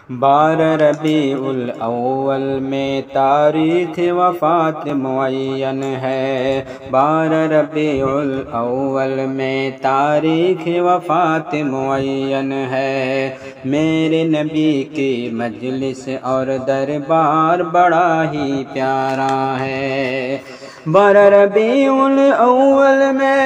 12 ربیع الاول میں تاریخ وفات معین ہے، 12 ربیع الاول میں تاریخ وفات معین ہے۔ میرے نبی کی مجلس اور دربار بڑا ہی پیارا ہے۔ 12 ربیع الاول میں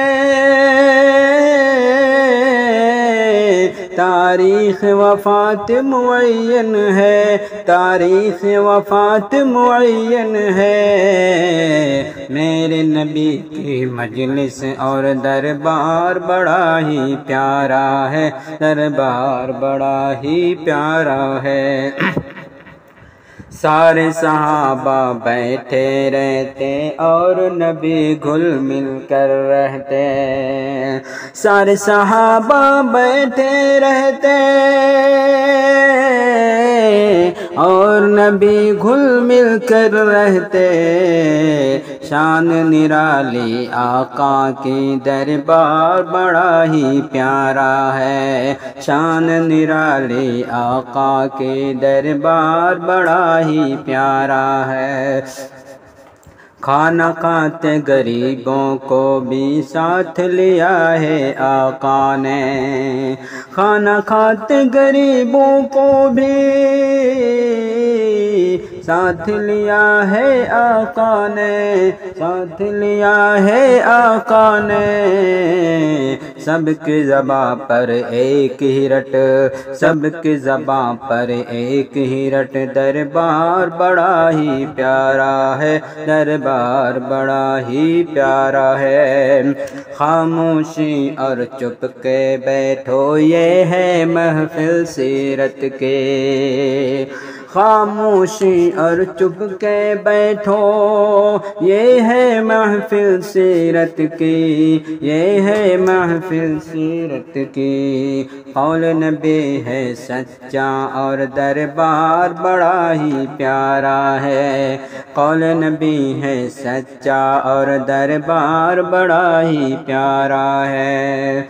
تاریخ وفات معین ہے، تاریخ وفات معین ہے۔ میرے نبی کی مجلس اور دربار بڑا ہی پیارا ہے، دربار بڑا ہی پیارا ہے۔ سارے صحابہ بیٹھے رہتے اور نبی گھل مل کر رہتے، سارے صحابہ بیٹھے رہتے اور نبی گھل مل کر رہتے۔ شان نرالی آقا کی دربار بڑا ہی پیارا ہے، شان نرالی آقا کی دربار بڑا ہی پیارا ہے۔ کھانا کھاتے غریبوں کو بھی ساتھ لیا ہے آقا نے، کھانا کھاتے غریبوں کو بھی ساتھ لیا ہے آقا نے، ساتھ لیا ہے آقا نے۔ سب کی زباں پر ایک ہی رٹ، سب کی زباں پر ایک ہی رٹ، دربار بڑا ہی پیارا ہے، دربار بڑا ہی پیارا ہے۔ خاموشی اور چپ کے بیٹھو یہ ہے محفل سیرت کے، خاموشی اور چپ کے بیٹھو یہ ہے محفل سیرت کی، یہ ہے محفل سیرت کی۔ قول نبی ہے سچا اور دربار بڑا ہی پیارا ہے، قول نبی ہے سچا اور دربار بڑا ہی پیارا ہے۔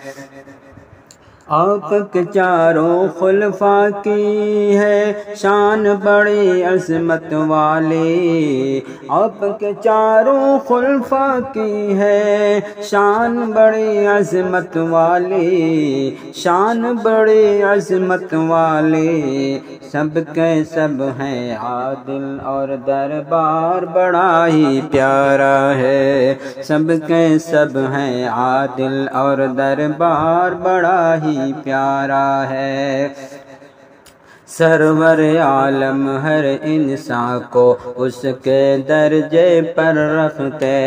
آپ کے چاروں خلفاء کی ہے شان بڑی عظمت والی، آپ کے چاروں خلفاء کی ہے شان بڑی عظمت والی، شان بڑی عظمت والی۔ سب کے سب ہیں عادل اور دربار بڑا ہی پیارا ہے، سب کے سب ہیں عادل اور دربار بڑا ہی پیارا ہے۔ سرور عالم ہر انسان کو اس کے درجے پر رکھتے،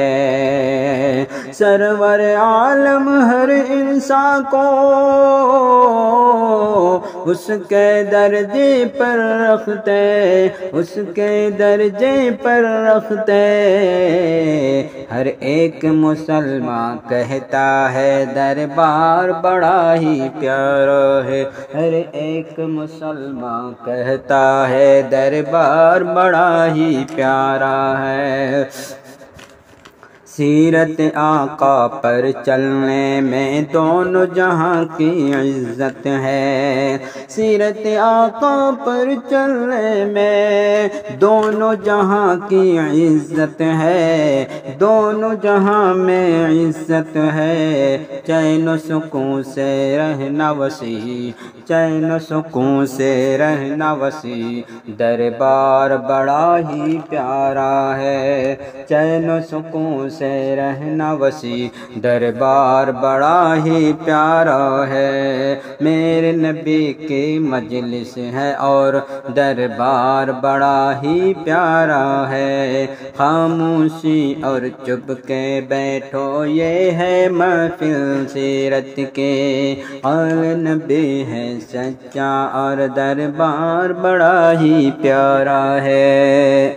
سرور عالم ہر انسان کو اس کے درجے پر رکھتے، اس کے درجے پر رکھتے۔ ہر ایک مسلمان کہتا ہے دربار بڑا ہی پیارا ہے، ہر ایک مسلمان کہتا ہے دربار بڑا ہی پیارا ہے۔ سیرت آقا پر چلنے میں دونوں جہاں کی عزت ہے، سیرت آقا پر چلنے میں دونوں جہاں کی عزت ہے، دونوں جہاں میں عزت ہے۔ چین و سکون سے رہنا وسیع، چین و سکون سے رہنا وسیع، دربار بڑا ہی پیارا ہے، چین و سکون سے رہنا وسیع، دربار بڑا ہی پیارا ہے۔ میرے نبی کی مجلس ہے اور دربار بڑا ہی پیارا ہے، خاموشی اور چپ کے بیٹھو یہ ہے محفل سیرت کے، قول نبی ہے سچا اور دربار بڑا ہی پیارا ہے۔